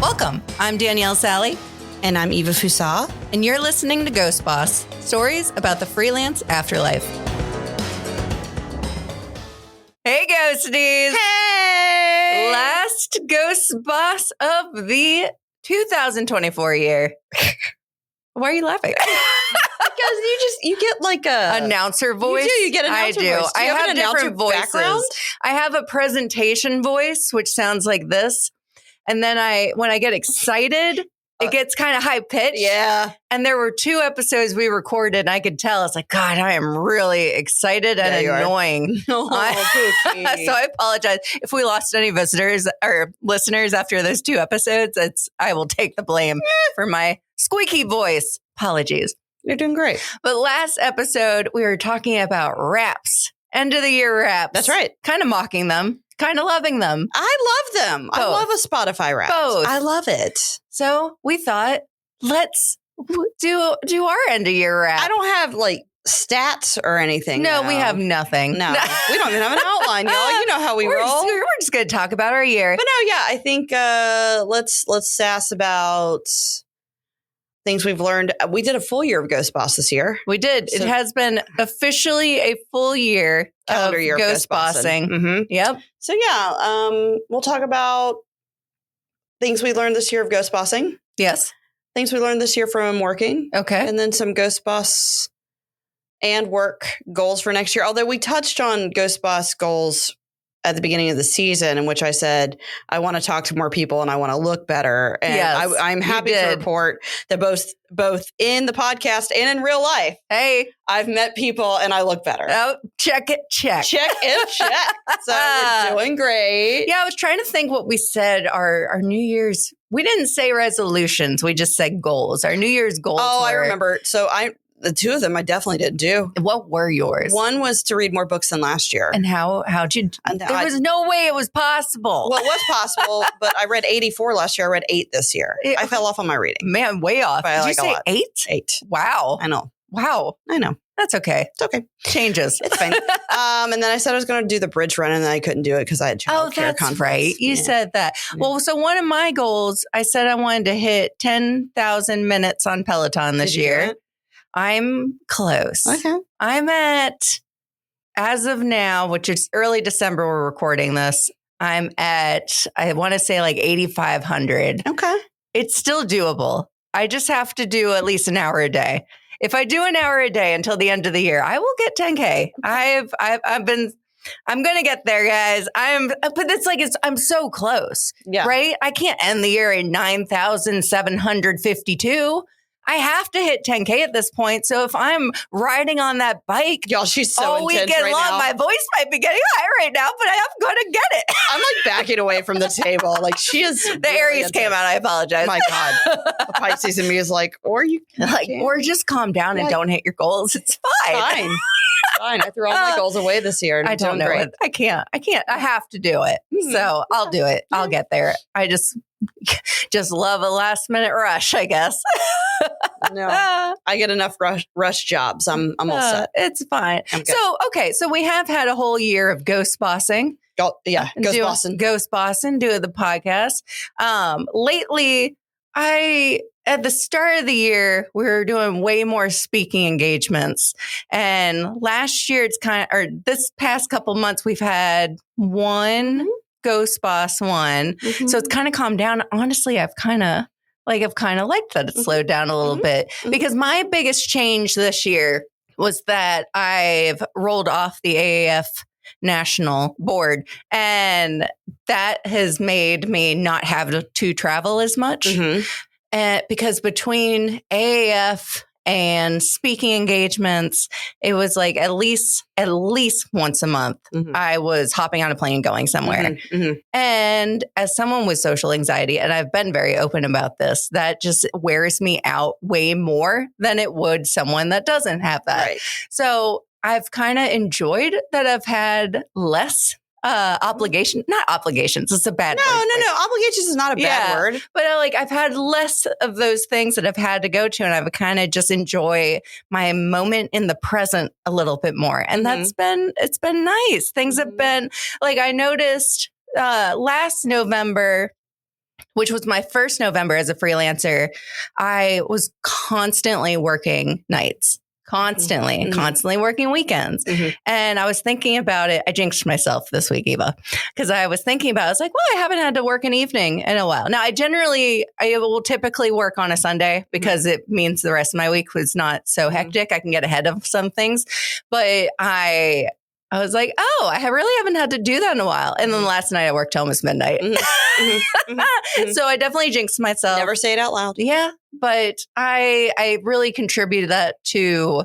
Welcome. I'm Danielle Sally. And I'm Eva Fusa. And you're listening to Ghost Boss, stories about the freelance afterlife. Hey, Ghosties. Hey! Last Ghost Boss of the 2024 year. Why are you laughing? Because you get like a announcer voice. You get announcer voice. I have different voices. Background? I have a presentation voice, which sounds like this. And then when I get excited, it gets kind of high pitched. Yeah. And there were 2 episodes we recorded, and I could tell. It's like, God, I am really excited and annoying. So I apologize if we lost any visitors or listeners after those 2 episodes. I will take the blame for my squeaky voice. Apologies. You're doing great. But last episode, we were talking about wraps, end of the year wraps. That's right. Kind of mocking them. Kind of loving them. I love them. Both. I love a Spotify rap. Both. I love it. So we thought, let's do our end of year wrap. I don't have like stats or anything. No, we have nothing. No, we don't even have an outline, y'all. You know how we roll. We're just going to talk about our year. But no, yeah, I think let's sass about things we've learned. We did a full year of Ghost Boss this year. We did. So, it has been officially a full year calendar of year Ghost Bossing. Mm-hmm. Yep. So yeah, we'll talk about things we learned this year of Ghost Bossing. Yes. Things we learned this year from working. Okay. And then some Ghost Boss and work goals for next year. Although we touched on Ghost Boss goals at the beginning of the season, in which I said, I want to talk to more people and I want to look better. And yes, I'm happy to report that both in the podcast and in real life, hey, I've met people and I look better. Oh, check it, check. Check it, check. So we're doing great. Yeah, I was trying to think what we said our New Year's. We didn't say resolutions. We just said goals. Our New Year's goals. Oh, I remember. So the 2 of them I definitely didn't do. What were yours? One was to read more books than last year. And how'd you? There was no way it was possible. Well, it was possible, but I read 84 last year. I read 8 this year. I fell off on my reading. Man, way off. Did you say 8? 8. Wow. I know. Wow. I know. That's okay. It's okay. Changes. It's fine. And then I said I was going to do the bridge run, and then I couldn't do it because I had childcare that's conflicts. Right. You said that. Yeah. Well, so one of my goals, I said I wanted to hit 10,000 minutes on Peloton this year. I'm close. Okay. I'm at, as of now, which is early December, we're recording this. I'm at, I want to say like 8,500. Okay. It's still doable. I just have to do at least an hour a day. If I do an hour a day until the end of the year, I will get 10K. I'm going to get there, guys. But I'm so close. Yeah. Right? I can't end the year at 9,752. I have to hit 10K at this point. So if I'm riding on that bike, y'all, she's so all intense weekend right long, now. my voice might be getting high right now, but I'm going to get it. I'm like backing away from the table. Like she is. The Aries came out. I apologize. My God. The Pisces in me is like, or just calm down and don't hit your goals. It's fine. Fine. I threw all my goals away this year. And I don't know. I can't. I have to do it. Mm-hmm. So I'll do it. I'll get there. I just love a last minute rush, I guess. No, I get enough rush jobs. I'm all set. It's fine. So we have had a whole year of ghost bossing. Oh, yeah. Ghost bossing, doing the podcast. Lately, at the start of the year, we were doing way more speaking engagements. And last year, this past couple months, we've had one Ghost Boss one. Mm-hmm. So it's kind of calmed down. Honestly, I've kind of liked that it slowed down a little bit, because my biggest change this year was that I've rolled off the AAF national board, and that has made me not have to travel as much. Mm-hmm. Because between AAF and speaking engagements, it was like at least once a month, I was hopping on a plane going somewhere. And as someone with social anxiety, and I've been very open about this, that just wears me out way more than it would someone that doesn't have that. Right. So I've kind of enjoyed that I've had less not obligations. It's a bad word. No. Obligations is not a bad word. But I've had less of those things that I've had to go to, and I've kind of just enjoy my moment in the present a little bit more. And it's been nice. Things have been I noticed last November, which was my first November as a freelancer, I was constantly working nights. Constantly working weekends. And I was thinking about it. I jinxed myself this week, Eva, because I was thinking about it. I was like, well, I haven't had to work an evening in a while. Now, I will typically work on a Sunday because it means the rest of my week was not so hectic. I can get ahead of some things. But I was like, oh, I really haven't had to do that in a while. And then last night I worked till almost midnight. So I definitely jinxed myself. Never say it out loud. Yeah. But I really contributed that to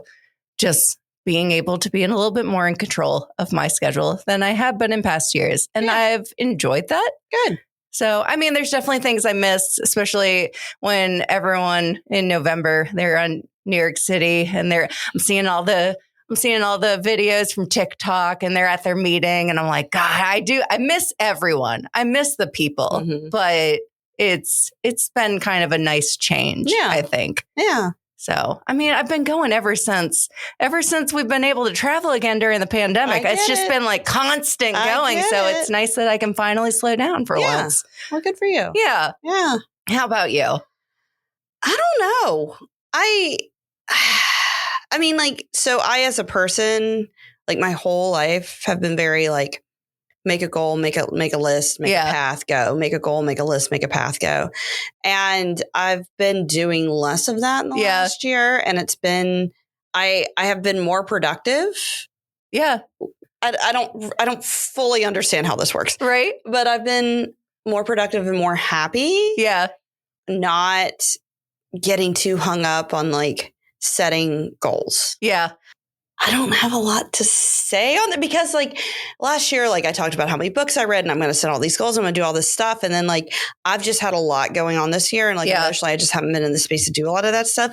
just being able to be a little bit more in control of my schedule than I have been in past years. And I've enjoyed that. Good. So, I mean, there's definitely things I missed, especially when everyone in November, they're on New York City and I'm seeing all the videos from TikTok and they're at their meeting and I'm like, God, I miss everyone. I miss the people, but it's been kind of a nice change, I think. Yeah. So, I mean, I've been going ever since we've been able to travel again during the pandemic. It's just been like constant going. So it's nice that I can finally slow down for once. Well, good for you. Yeah. Yeah. How about you? I don't know. I mean, like, so I, as a person, like my whole life have been very like, make a goal, make a list, make a path, go. Make a goal, make a list, make a path, go. And I've been doing less of that in the last year. And it's been, I have been more productive. Yeah. I don't fully understand how this works. Right. But I've been more productive and more happy. Yeah. Not getting too hung up on like setting goals. Yeah. I don't have a lot to say on that because like last year, like I talked about how many books I read and I'm going to set all these goals. I'm going to do all this stuff. And then like, I've just had a lot going on this year. And like emotionally, I just haven't been in the space to do a lot of that stuff.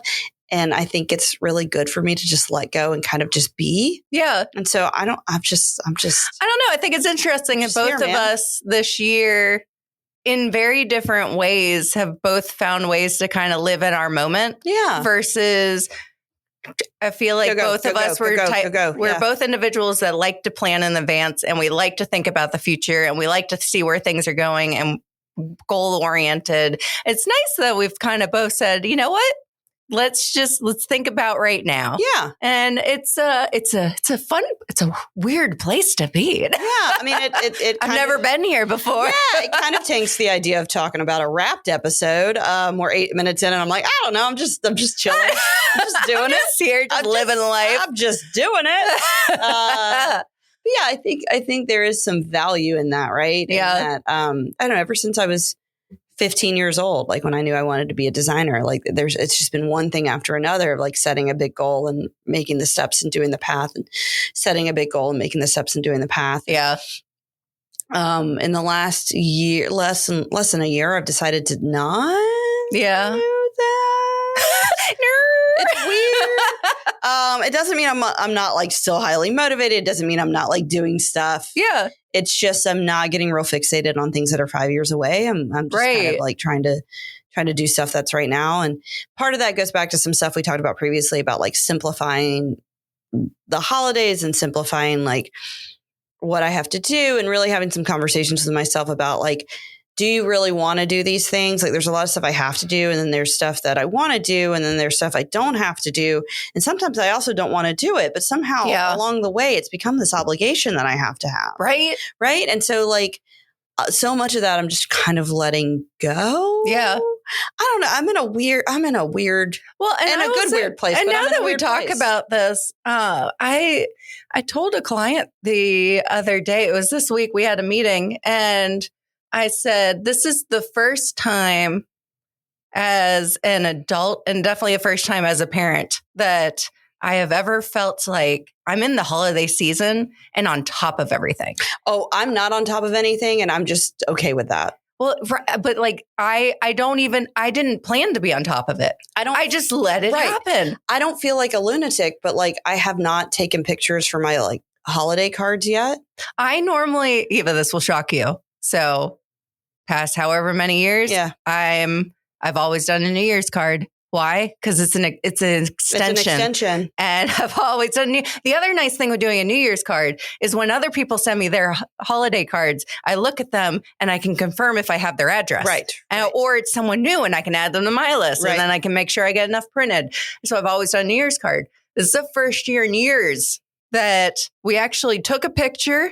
And I think it's really good for me to just let go and kind of just be. Yeah. And so I'm just, I don't know. I think it's interesting that both of us this year in very different ways have both found ways to kind of live in our moment. Yeah. Versus I feel like both of us we're both individuals that like to plan in advance and we like to think about the future and we like to see where things are going and goal oriented. It's nice that we've kind of both said, you know what? Let's think about right now. Yeah. And it's a weird place to be. Yeah. I mean, I've never been here before. Yeah. It kind of tanks the idea of talking about a wrapped episode. We're 8 minutes in and I'm like, I don't know. I'm just chilling. I'm just doing it. Here, just living life. I'm just doing it. Yeah, I think there is some value in that, right? Yeah. In that, I don't know, ever since I was 15 years old, like when I knew I wanted to be a designer, like it's just been one thing after another of like setting a big goal and making the steps and doing the path and setting a big goal and making the steps and doing the path. Yeah. In the last year, less than a year, I've decided to not do that. It's weird. It doesn't mean I'm not like still highly motivated. It doesn't mean I'm not like doing stuff. Yeah. It's just I'm not getting real fixated on things that are 5 years away. I'm just kind of like trying to do stuff that's right now. And part of that goes back to some stuff we talked about previously about like simplifying the holidays and simplifying like what I have to do and really having some conversations with myself about like, do you really want to do these things? Like there's a lot of stuff I have to do and then there's stuff that I want to do and then there's stuff I don't have to do. And sometimes I also don't want to do it, but somehow along the way, it's become this obligation that I have to have. Right. Right. And so like so much of that, I'm just kind of letting go. Yeah. I don't know. I'm in a weird, well, and a good weird place. And but now that we talk about this, I told a client the other day, it was this week, we had a meeting and I said, this is the first time as an adult and definitely the first time as a parent that I have ever felt like I'm in the holiday season and on top of everything. Oh, I'm not on top of anything and I'm just okay with that. Well, but like I didn't plan to be on top of it. I just let it happen. I don't feel like a lunatic, but like I have not taken pictures for my like holiday cards yet. I normally, Eva, this will shock you. So past however many years, I've always done a New Year's card. Why? Because it's an extension. It's an extension. And I've always done the other nice thing with doing a New Year's card is when other people send me their holiday cards, I look at them and I can confirm if I have their address. Right. Or it's someone new and I can add them to my list. Right. And then I can make sure I get enough printed. So I've always done a New Year's card. This is the first year in years that we actually took a picture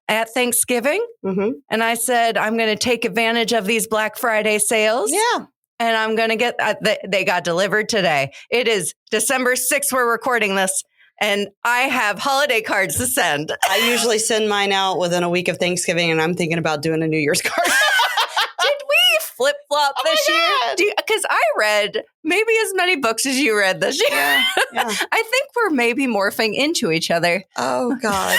at Thanksgiving. Mm-hmm. And I said, I'm going to take advantage of these Black Friday sales. Yeah. And I'm going to get, they got delivered today. It is December 6th. We're recording this. And I have holiday cards to send. I usually send mine out within a week of Thanksgiving, and I'm thinking about doing a New Year's card. Did we flip-flop this year? Because I read maybe as many books as you read this year. Yeah. I think we're maybe morphing into each other. Oh, God.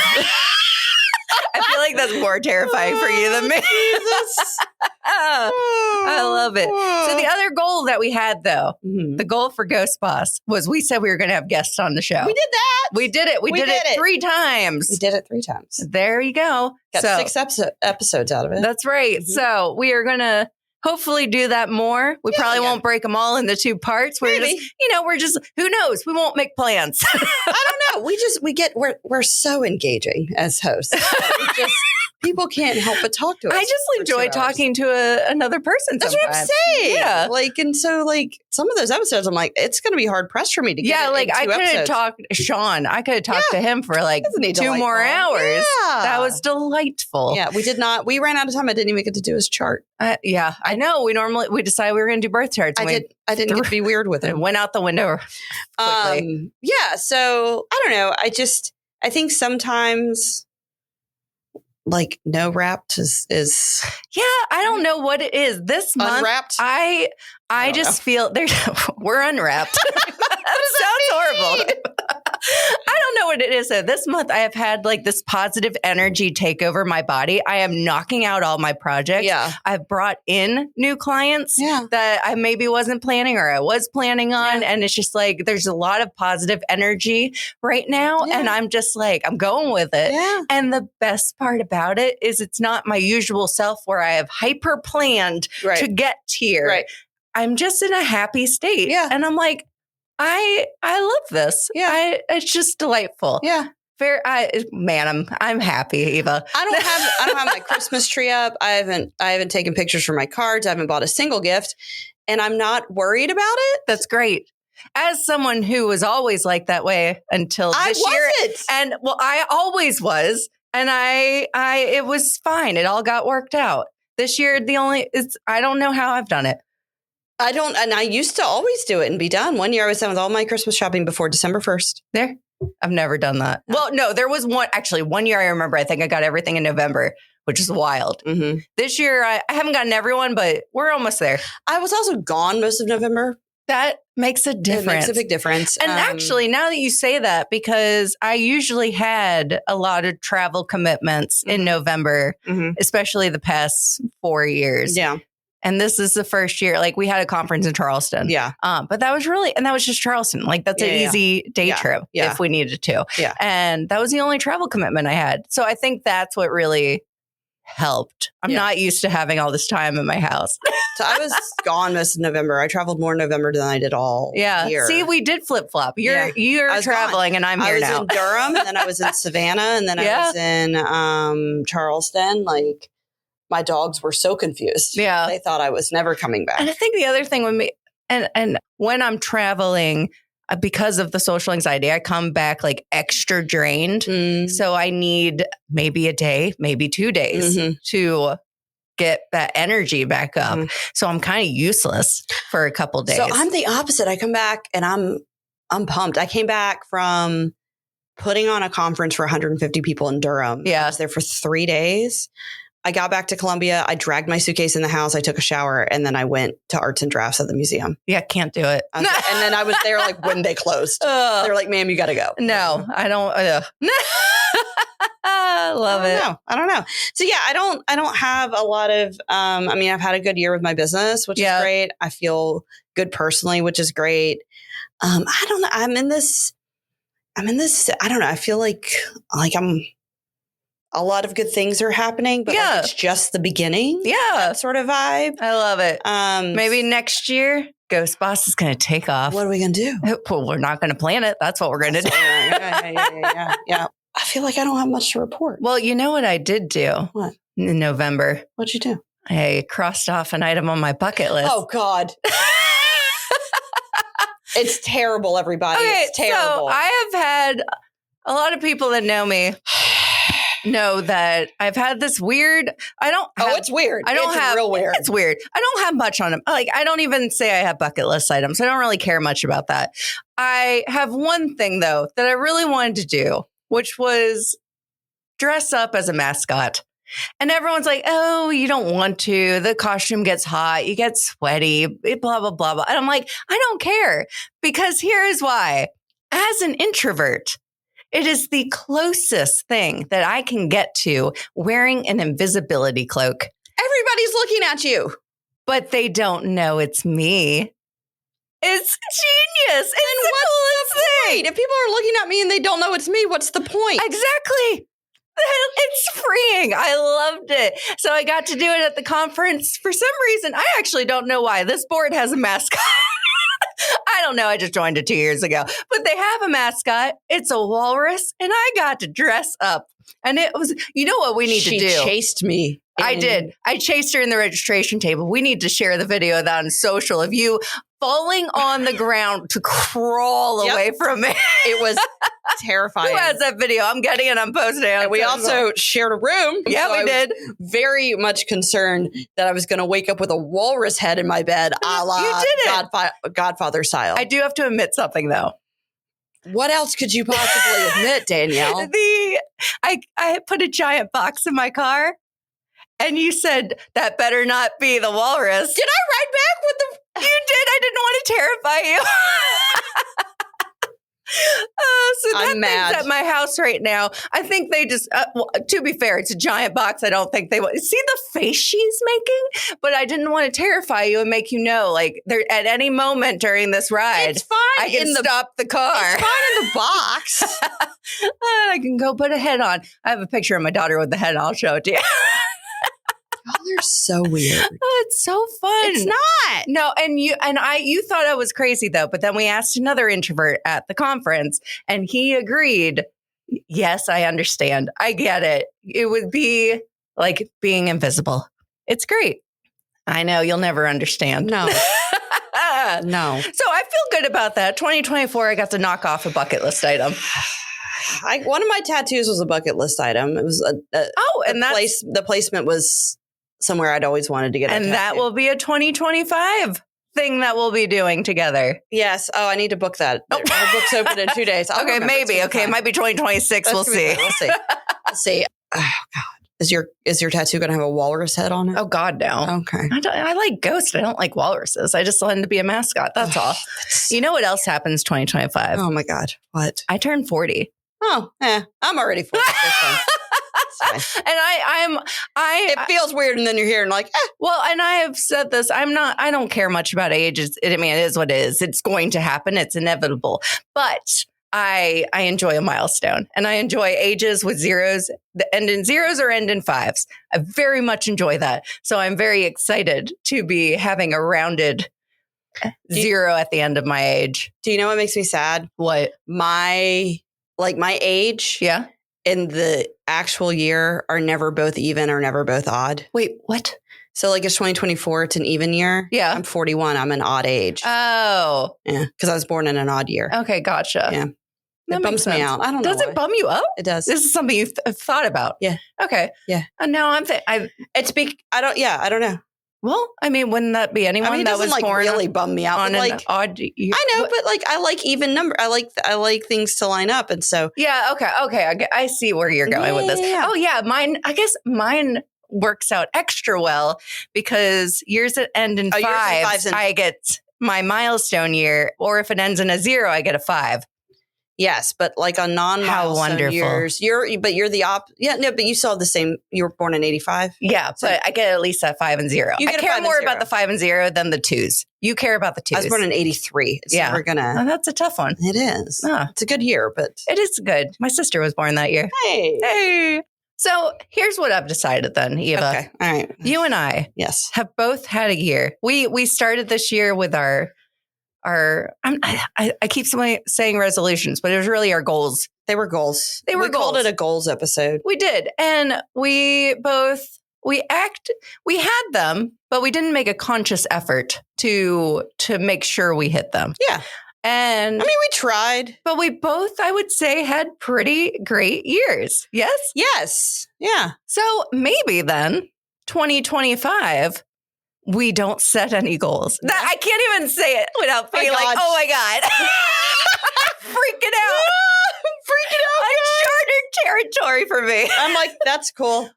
I feel like that's more terrifying for you than me. Jesus. I love it. So the other goal that we had, though, Mm-hmm. the goal for Ghost Boss was we said we were going to have guests on the show. We did that. We did it. We did it 3 times. We did it 3 times. There you go. Got 6 episodes out of it. That's right. Mm-hmm. So we are going to hopefully do that more. We probably won't break them all into 2 parts. Maybe. We're just, who knows? We won't make plans. I don't know. We're so engaging as hosts. People can't help but talk to us. I just enjoy talking to another person. That's what I'm saying. Yeah. And so some of those episodes, I'm like, it's going to be hard pressed for me to get. Yeah. I could have talked Sean. I could have talked to him for 2 more hours. Yeah. That was delightful. Yeah. We did not. We ran out of time. I didn't even get to do his chart. Yeah. I know. We decided we were going to do birth charts. I didn't get to be weird with it. him. Went out the window quickly. Yeah. So I don't know. I think sometimes UNwrapped is yeah, I don't know what it is this month. Unwrapped. I just feel we're unwrapped. That sounds horrible. I don't know what it is though. This month I have had this positive energy take over my body. I am knocking out all my projects. Yeah. I've brought in new clients that I maybe wasn't planning or I was planning on. And it's just there's a lot of positive energy right now. Yeah. And I'm just I'm going with it. Yeah. And the best part about it is it's not my usual self where I have hyper planned to get here. Right. I'm just in a happy state. Yeah. And I'm I love this. Yeah. It's just delightful. Yeah. I'm happy, Eva. I don't have my Christmas tree up. I haven't taken pictures for my cards. I haven't bought a single gift, and I'm not worried about it. That's great. As someone who was always that way until this year. And I always was. And it was fine. It all got worked out. This year, I don't know how I've done it. And I used to always do it and be done. One year I was done with all my Christmas shopping before December 1st. There. I've never done that. Well, no, there was one year I remember, I think I got everything in November, which is wild. Mm-hmm. This year, I haven't gotten everyone, but we're almost there. I was also gone most of November. That makes a difference. It makes a big difference. And actually, now that you say that, because I usually had a lot of travel commitments in November, especially the past 4 years. Yeah. And this is the first year, we had a conference in Charleston. Yeah. But that was just Charleston. That's an easy day trip if we needed to. Yeah. And that was the only travel commitment I had. So I think that's what really helped. I'm not used to having all this time in my house. So I was gone most of November. I traveled more in November than I did all year. See, we did flip flop. You're traveling and I'm here now. I was in Durham, and then I was in Savannah, and then I was in Charleston. My dogs were so confused. Yeah. They thought I was never coming back. And I think the other thing with me, and when I'm traveling, because of the social anxiety, I come back extra drained. So I need maybe a day, maybe 2 days to get that energy back up. So I'm kind of useless for a couple days. So I'm the opposite. I come back and I'm pumped. I came back from putting on a conference for 150 people in Durham. Yeah. I was there for 3 days. I got back to Columbia. I dragged my suitcase in the house. I took a shower, and then I went to arts and drafts at the museum. Yeah, can't do it. And then I was there when they closed. They're like, "Ma'am, you got to go." No, I don't. Love it. I don't know. So yeah, I don't have a lot of. I've had a good year with my business, which is great. I feel good personally, which is great. I don't know. I'm in this. I don't know. I feel like I'm. A lot of good things are happening, but it's just the beginning. Yeah. That sort of vibe. I love it. Maybe next year, Ghost Boss is going to take off. What are we going to do? Well, we're not going to plan it. That's what we're going to do. Yeah. I feel like I don't have much to report. Well, you know what I did do? What? In November. What'd you do? I crossed off an item on my bucket list. Oh, God. It's terrible, everybody. Okay, it's terrible. So I have had a lot of people that know me know that I've had this weird. It's weird. It's real weird. It's weird. I don't have much on them. Like, I don't even say I have bucket list items. I don't really care much about that. I have one thing though that I really wanted to do, which was dress up as a mascot. And everyone's like, oh, you don't want to. The costume gets hot. You get sweaty, blah, blah, blah, blah. And I'm like, I don't care, because here is why. As an introvert, it is the closest thing that I can get to wearing an invisibility cloak. Everybody's looking at you. But they don't know it's me. It's genius. It's the coolest thing. If people are looking at me and they don't know it's me, what's the point? Exactly. It's freeing. I loved it. So I got to do it at the conference. For some reason, I actually don't know why. This board has a mascot. I don't know. I just joined it 2 years ago. But they have a mascot. It's a walrus. And I got to dress up. And it was, you know what we need to do? She chased me. I did. I chased her in the registration table. We need to share the video of that on social of you falling on the ground to crawl away from me. It was terrifying. Who has that video? I'm getting it. I'm posting it. And we also shared a room. Yeah, so we did. Very much concerned that I was going to wake up with a walrus head in my bed, a la you did it. Godfather style. I do have to admit something, though. What else could you possibly admit, Danielle? I put a giant box in my car, and you said that better not be the walrus. Did I ride back with the? You did. I didn't want to terrify you. So that thing's at my house right now. I think they just, to be fair, it's a giant box. I don't think they want. See the face she's making? But I didn't want to terrify you and make you know, like, there at any moment during this ride, it's fine. I can stop the car. It's fine in the box. I can go put a head on. I have a picture of my daughter with the head. I'll show it to you. Oh, they're so weird. Oh, it's so fun. It's not. No, and you thought I was crazy though, but then we asked another introvert at the conference and he agreed. Yes, I understand. I get it. It would be like being invisible. It's great. I know you'll never understand. No. No. So I feel good about that. 2024, I got to knock off a bucket list item. One of my tattoos was a bucket list item. It was the placement was somewhere I'd always wanted to get. And that will be a 2025 thing that we'll be doing together. Yes. Oh, I need to book that. Our book's open in 2 days. Okay, maybe. Okay, it might be 2026. We'll see. We'll see. Oh God, is your tattoo going to have a walrus head on it? Oh God, no. Okay. I like ghosts. I don't like walruses. I just wanted to be a mascot. That's all. You know what else happens 2025? Oh my God, what? I turned 40. Oh, I'm already 40. And it feels weird, and then you're here and like, Well, and I have said this. I don't care much about age. It is what it is. It's going to happen. It's inevitable. But I enjoy a milestone, and I enjoy ages with zeros that end in zeros or end in fives. I very much enjoy that. So I'm very excited to be having a rounded zero at the end of my age. Do you know what makes me sad? What? My age. Yeah. In the actual year are never both even or never both odd. Wait, what? So like it's 2024, it's an even year. Yeah. I'm 41. I'm an odd age. Oh. Yeah. Because I was born in an odd year. Okay, gotcha. Yeah. It bums me out. I don't know. Does it bum you up? It does. This is something you've thought about. Yeah. Okay. Yeah. And now I don't know. Well, I mean, wouldn't that be anyone that was born really bum me out on an odd year? I know, but like I like even number. I like things to line up, and so yeah. Okay. I see where you're going with this. Yeah. Oh yeah, mine works out extra well because years that end in fives, I get my milestone year, or if it ends in a 0, I get a 5. Yes, but like on non-milestone years, you're the but you still have the same. You were born in 85. Yeah, so, but I get at least a 5 and 0. I care more about the 5 and 0 than the 2s. You care about the 2s. I was born in 83. It's never gonna. Oh, that's a tough one. It is. It's a good year, but it is good. My sister was born that year. Hey. So here's what I've decided then, Eva. Okay. All right. You and I have both had a year. We started this year with our I keep saying resolutions, but it was really our goals. They were goals. We called it a goals episode. We did. And we had them, but we didn't make a conscious effort to make sure we hit them. Yeah. And I mean, we tried. But we both, I would say, had pretty great years. Yes? Yes. Yeah. So maybe then 2025, we don't set any goals. Yeah. I can't even say it without feeling like, oh my God. Freaking out. Uncharted territory for me. I'm like, that's cool.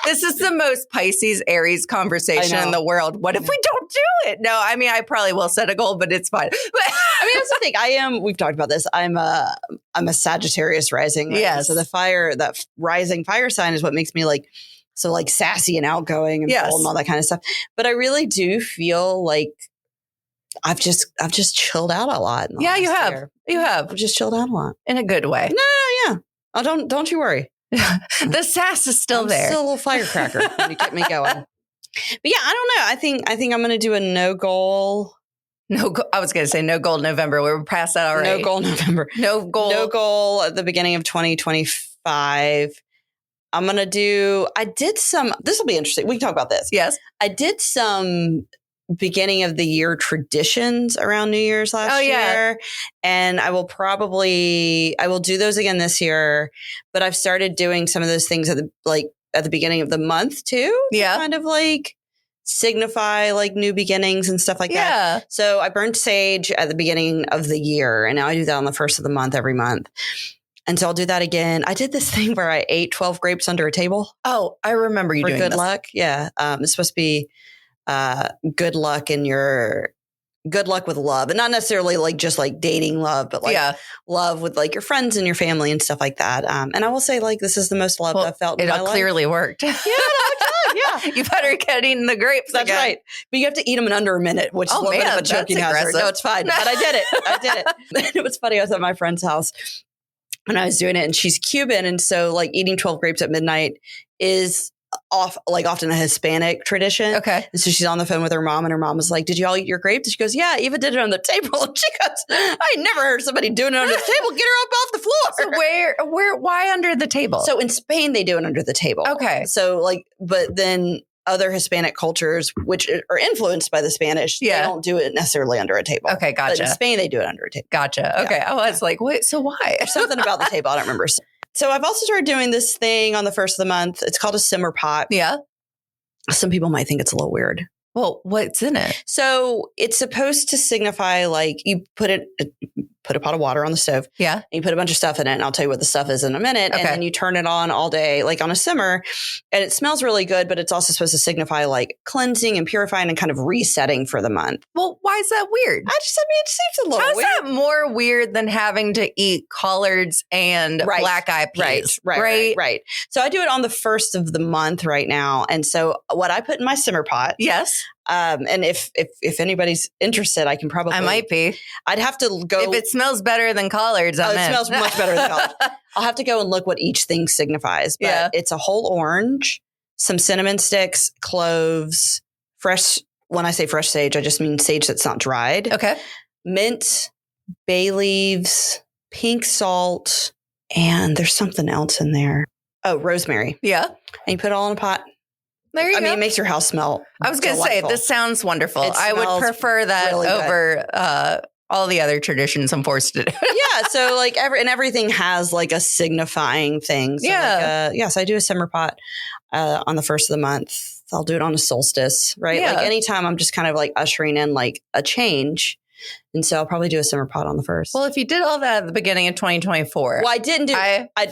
This is the most Pisces Aries conversation in the world. What if we don't do it? No, I mean, I probably will set a goal, but it's fine. I mean, that's the thing. We've talked about this. I'm a Sagittarius rising. Right? Yes. So that rising fire sign is what makes me like sassy and outgoing and bold and all that kind of stuff. But I really do feel like I've just chilled out a lot. Yeah, you have. Year. You have. I've just chilled out a lot. In a good way. No, yeah. Oh, don't you worry. The sass is still there. Still a little firecracker when you get me going. But yeah, I don't know. I think I'm going to do a no goal. I was going to say no goal November. We're past that already. No goal November. No goal at the beginning of 2025. I'm going to do, this will be interesting. We can talk about this. Yes. I did some beginning of the year traditions around New Year's last year. And I will do those again this year, but I've started doing some of those things at the beginning of the month too. Yeah. Kind of like signify like new beginnings and stuff like that. So I burned sage at the beginning of the year, and now I do that on the first of the month every month. And so I'll do that again. I did this thing where I ate 12 grapes under a table. Oh, I remember you doing good this. luck. Yeah. It's supposed to be good luck with love, and not necessarily like just like dating love, but like love with like your friends and your family and stuff like that. And I will say, like, this is the most love I've felt in my life. It clearly worked. Yeah, You better get eating the grapes. That's right. But you have to eat them in under a minute, which is a little bit of a choking hazard. No, it's fine. But I did it. It was funny. I was at my friend's house when I was doing it, and she's Cuban, and so like eating 12 grapes at midnight is often a Hispanic tradition. Okay. And so she's on the phone with her mom, and her mom was like, "Did you all eat your grapes?" And she goes, "Yeah, Eva did it on the table." And she goes, "I never heard somebody doing it under the table. Get her up off the floor." So why under the table? So in Spain, they do it under the table. Okay. So but then other Hispanic cultures, which are influenced by the Spanish, they don't do it necessarily under a table. Okay, gotcha. But in Spain, they do it under a table. Gotcha. Okay. I was like, wait, so why? There's something about the table. I don't remember. So I've also started doing this thing on the first of the month. It's called a simmer pot. Yeah. Some people might think it's a little weird. Well, what's in it? So it's supposed to signify like you put a pot of water on the stove. Yeah. And you put a bunch of stuff in it. And I'll tell you what the stuff is in a minute. Okay. And then you turn it on all day, like on a simmer. And it smells really good, but it's also supposed to signify like cleansing and purifying and kind of resetting for the month. Well, why is that weird? It seems a little weird. How's that more weird than having to eat collards and black eyed peas? Right. So I do it on the first of the month right now. And so what I put in my simmer pot. Yes. And if anybody's interested, I can probably. I might be. I'd have to go. If it smells better than collards, it smells much better than collards. I'll have to go and look what each thing signifies. But it's a whole orange, some cinnamon sticks, cloves, fresh. When I say fresh sage, I just mean sage that's not dried. Okay. Mint, bay leaves, pink salt, and there's something else in there. Oh, rosemary. Yeah. And you put it all in a pot. There you go. I mean, it makes your house smell. I was going to say, this sounds wonderful. I would prefer that really over all the other traditions I'm forced to do. Yeah. So like everything has like a signifying thing. So so I do a simmer pot on the first of the month. I'll do it on a solstice, right? Yeah. Like anytime I'm just kind of like ushering in like a change. And so I'll probably do a simmer pot on the first. Well, if you did all that at the beginning of 2024. Well, I didn't do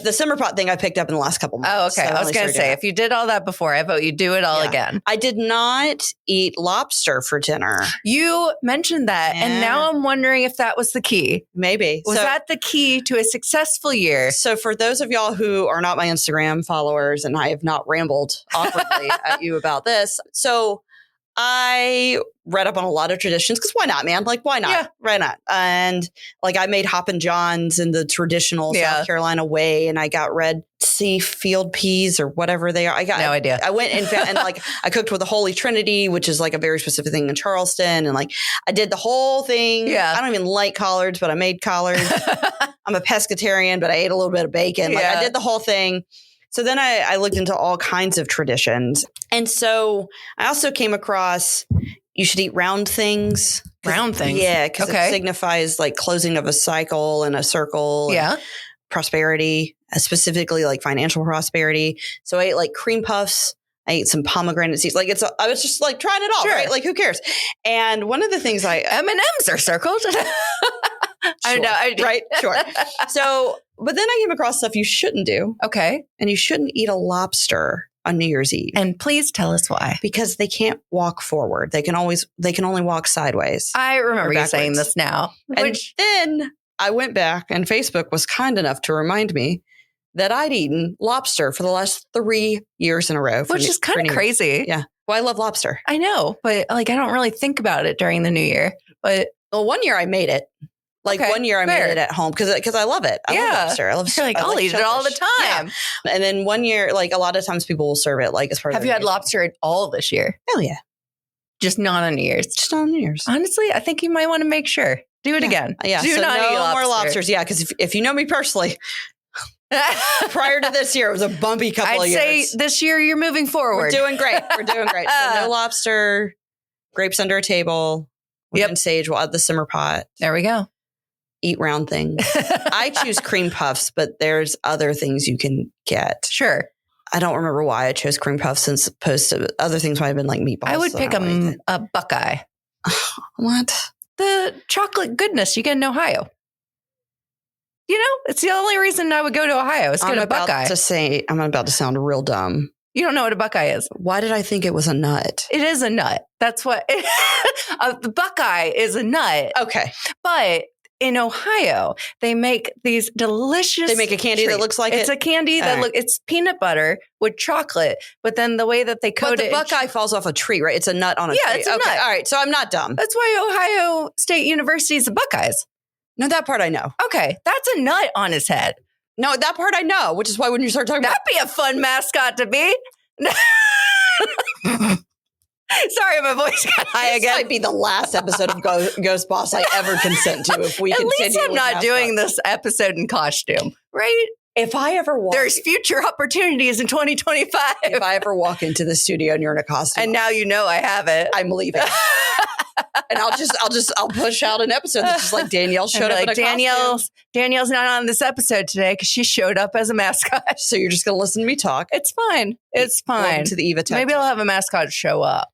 the simmer pot thing I picked up in the last couple months. Oh, okay. So I was going to say, if you did all that before, I vote you do it all again. I did not eat lobster for dinner. You mentioned that. Yeah. And now I'm wondering if that was the key. Maybe. Was that the key to a successful year? So for those of y'all who are not my Instagram followers, and I have not rambled awkwardly at you about this. So I read up on a lot of traditions because why not, man? Like, why not? Yeah. Why not? And like, I made Hoppin' Johns in the traditional South Carolina way, and I got red Moxie field peas or whatever they are. I got no idea. I went and found, and like I cooked with the Holy Trinity, which is like a very specific thing in Charleston. And like I did the whole thing. Yeah. I don't even like collards, but I made collards. I'm a pescatarian, but I ate a little bit of bacon. Like I did the whole thing. So then I looked into all kinds of traditions. And so I also came across you should eat round things. Round things? Yeah, because it signifies like closing of a cycle and a circle. Yeah. And prosperity, specifically like financial prosperity. So I ate like cream puffs. I ate some pomegranate seeds. Like I was just like trying it all, right? Like who cares? And one of the things M&Ms are circled. I know, right? Sure. So, but then I came across stuff you shouldn't do. Okay. And you shouldn't eat a lobster on New Year's Eve. And please tell us why. Because they can't walk forward. They can only walk sideways. I remember you saying this now. And then I went back and Facebook was kind enough to remind me that I'd eaten lobster for the last 3 years in a row. Which is kind of crazy. Yeah. Well, I love lobster. I know, but like I don't really think about it during the new year. But one year I made it. Like 1 year I made it at home because I love it. I love lobster. I love You're like, I'll eat it all the time. Yeah. And then 1 year, like a lot of times people will serve it like as part of Have you had lobster at all this year? Hell yeah. Just not on New Year's. Just not on New Year's. Honestly, I think you might want to make sure. Do it again. Yeah. Do not eat lobster. More lobsters. Yeah. Because if you know me personally, prior to this year, it was a bumpy couple of years. I'd say this year you're moving forward. We're doing great. So no lobster, grapes under a table. Yep. Sage. We'll add the simmer pot. There we go. Eat round things. I choose cream puffs, but there's other things you can get. Sure. I don't remember why I chose cream puffs since opposed to other things might have been like meatballs. I would pick a Buckeye. What? The chocolate goodness you get in Ohio. You know, it's the only reason I would go to Ohio is get a Buckeye. I'm about to sound real dumb. You don't know what a Buckeye is. Why did I think it was a nut? It is a nut. That's what the Buckeye is a nut. Okay. But in Ohio, they make these delicious. They make a candy that looks like it's a candy that it's peanut butter with chocolate, but then the way that they coat it. But the Buckeye falls off a tree, right? It's a nut on a tree. Yeah, it's a nut. All right, so I'm not dumb. That's why Ohio State University is the Buckeyes. No, that part I know. Okay, that's a nut on his head. No, that part I know, which is why when you start talking That'd be a fun mascot to be. Sorry, my voice got high again. This might be the last episode of Ghost Boss I ever consent to if we continue. At least I'm not doing this episode in costume, right? If I ever walk, there's future opportunities in 2025. If I ever walk into the studio and you're in a costume, and now you know I have it, I'm leaving. And I'll push out an episode that's just like Danielle showed up in a costume. Danielle's not on this episode today because she showed up as a mascot. So you're just going to listen to me talk. It's fine. It's fine. Welcome to the Eva Tech. Maybe I'll have a mascot show up.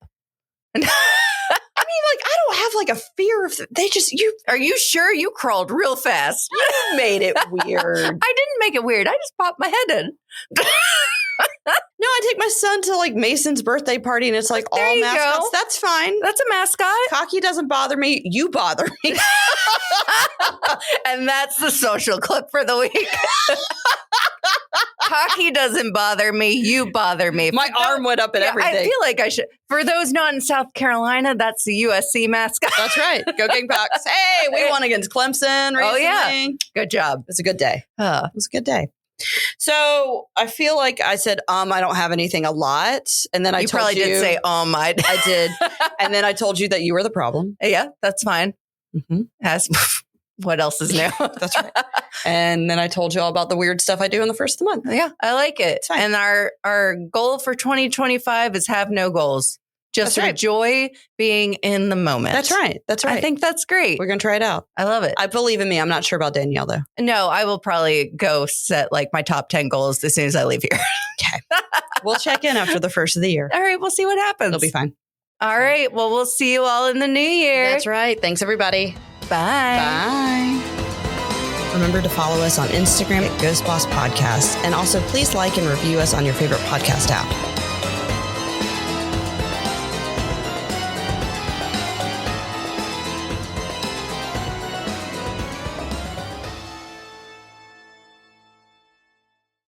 I mean, like, I don't have like a fear of Are you sure you crawled real fast? You made it weird. I didn't make it weird. I just popped my head in. No, I take my son to like Mason's birthday party and it's like there all mascots. Go. That's fine. That's a mascot. Cocky doesn't bother me. You bother me. And that's the social clip for the week. Cocky doesn't bother me. You bother me. My arm went up and everything. I feel like I should. For those not in South Carolina, that's the USC mascot. That's right. Go Gamecocks. Hey, we won against Clemson recently. Oh, yeah. Good job. It's a good day. It was a good day. So I feel like I said, I don't have anything a lot. And then I told you. You probably did say, I did. And then I told you that you were the problem. Yeah, that's fine. Mm-hmm. What else is new? That's right. And then I told you all about the weird stuff I do in the first of the month. Yeah, I like it. And our goal for 2025 is have no goals. Just enjoy being in the moment. That's right. That's right. I think that's great. We're going to try it out. I love it. I believe in me. I'm not sure about Danielle, though. No, I will probably go set like my top 10 goals as soon as I leave here. Okay. We'll check in after the first of the year. All right. We'll see what happens. It'll be fine. All right. Well, we'll see you all in the new year. That's right. Thanks, everybody. Bye. Bye. Remember to follow us on Instagram at Ghost Boss Podcast. And also, please like and review us on your favorite podcast app.